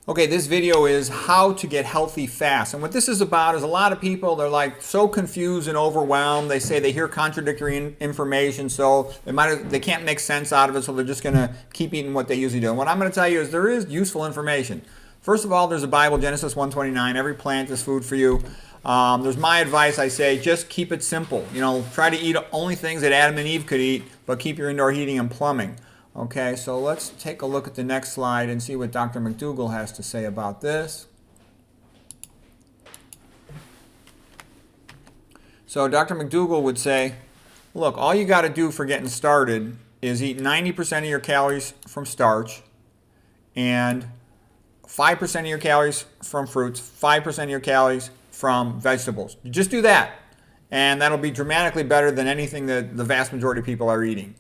Okay, this video is how to get healthy fast. And what this is about is a lot of people, they're like so confused and overwhelmed. They say they hear contradictory information, so they can't make sense out of it, so they're just going to keep eating what they usually do. And what I'm going to tell you is there is useful information. First of all, there's a Bible, Genesis 1:29. Every plant is food for you. There's my advice. I say just keep it simple. You know, try to eat only things that Adam and Eve could eat, but keep your indoor heating and plumbing. Okay, so let's take a look at the next slide and see what Dr. McDougall has to say about this. So Dr. McDougall would say, look, all you got to do for getting started is eat 90% of your calories from starch and 5% of your calories from fruits, 5% of your calories from vegetables. You just do that, and that'll be dramatically better than anything that the vast majority of people are eating.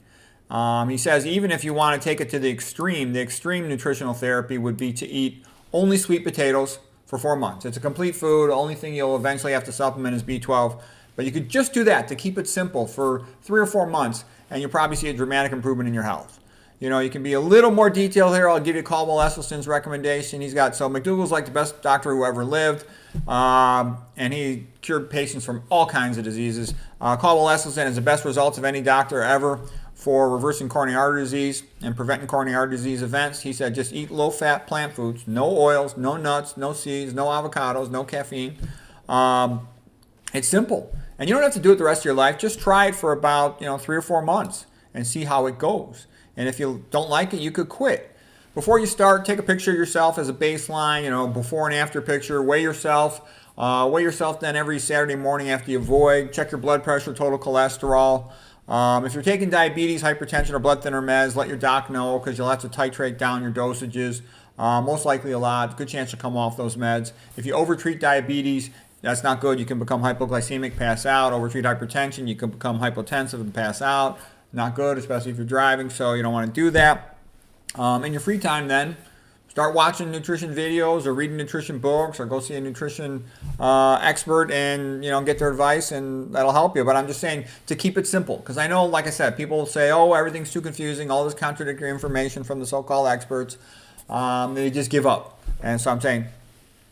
He says even if you want to take it to the extreme nutritional therapy would be to eat only sweet potatoes for 4 months. It's a complete food. The only thing you'll eventually have to supplement is B12. But you could just do that to keep it simple for 3 or 4 months, and you'll probably see a dramatic improvement in your health. You know, you can be a little more detailed here. I'll give you Caldwell Esselstyn's recommendation. So McDougall's like the best doctor who ever lived, and he cured patients from all kinds of diseases. Caldwell Esselstyn has the best results of any doctor ever for reversing coronary artery disease and preventing coronary artery disease events. He said just eat low-fat plant foods, no oils, no nuts, no seeds, no avocados, no caffeine. It's simple. And you don't have to do it the rest of your life. Just try it for about 3 or 4 months and see how it goes. And if you don't like it, you could quit. Before you start, take a picture of yourself as a baseline, before and after picture. Weigh yourself. Weigh yourself then every Saturday morning after you void. Check your blood pressure, total cholesterol. If you're taking diabetes, hypertension, or blood thinner meds, let your doc know because you'll have to titrate down your dosages. Most likely a lot. Good chance to come off those meds. If you overtreat diabetes, that's not good. You can become hypoglycemic, pass out. Overtreat hypertension, you can become hypotensive and pass out. Not good, especially if you're driving, so you don't want to do that. In your free time then, start watching nutrition videos or reading nutrition books or go see a nutrition expert and get their advice, and that'll help you. But I'm just saying to keep it simple because I know, like I said, people say, oh, everything's too confusing, all this contradictory information from the so-called experts. They just give up. And so I'm saying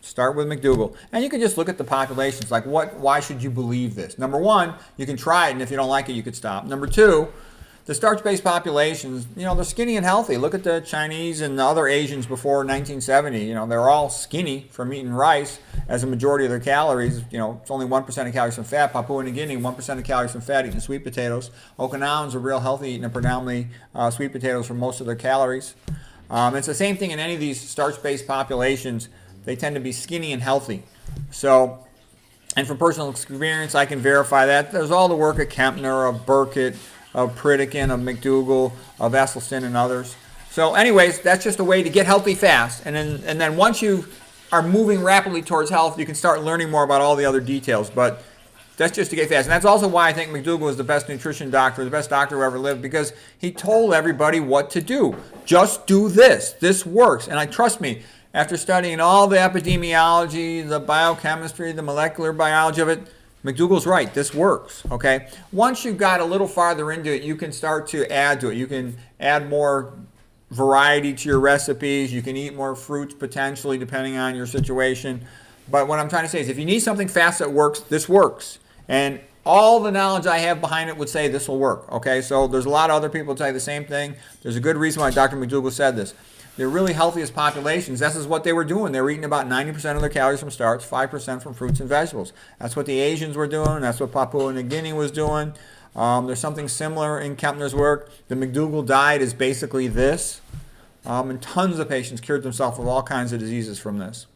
start with McDougall. And you can just look at the populations. Like why should you believe this? Number one, you can try it, and if you don't like it, you could stop. Number two, the starch-based populations, they're skinny and healthy. Look at the Chinese and the other Asians before 1970. They're all skinny from eating rice as a majority of their calories. It's only 1% of calories from fat. Papua New Guinea, 1% of calories from fat, eating sweet potatoes. Okinawans are real healthy, eating predominantly sweet potatoes for most of their calories. It's the same thing in any of these starch-based populations. They tend to be skinny and healthy. So, and from personal experience, I can verify that. There's all the work of Kempner, of Burkitt, of Pritikin, of McDougall, of Esselstyn, and others. So anyways, that's just a way to get healthy fast. And then once you are moving rapidly towards health, you can start learning more about all the other details. But that's just to get fast. And that's also why I think McDougall is the best nutrition doctor, the best doctor who ever lived, because he told everybody what to do. Just do this. This works. And trust me, after studying all the epidemiology, the biochemistry, the molecular biology of it, McDougall's right. This works, okay? Once you've got a little farther into it, you can start to add to it. You can add more variety to your recipes. You can eat more fruits potentially depending on your situation. But what I'm trying to say is if you need something fast that works, this works. And all the knowledge I have behind it would say this will work, okay? So there's a lot of other people who tell you the same thing. There's a good reason why Dr. McDougall said this. The really healthiest populations, this is what they were doing. They were eating about 90% of their calories from starch, 5% from fruits and vegetables. That's what the Asians were doing. That's what Papua New Guinea was doing. There's something similar in Kempner's work. The McDougall diet is basically this. And tons of patients cured themselves of all kinds of diseases from this.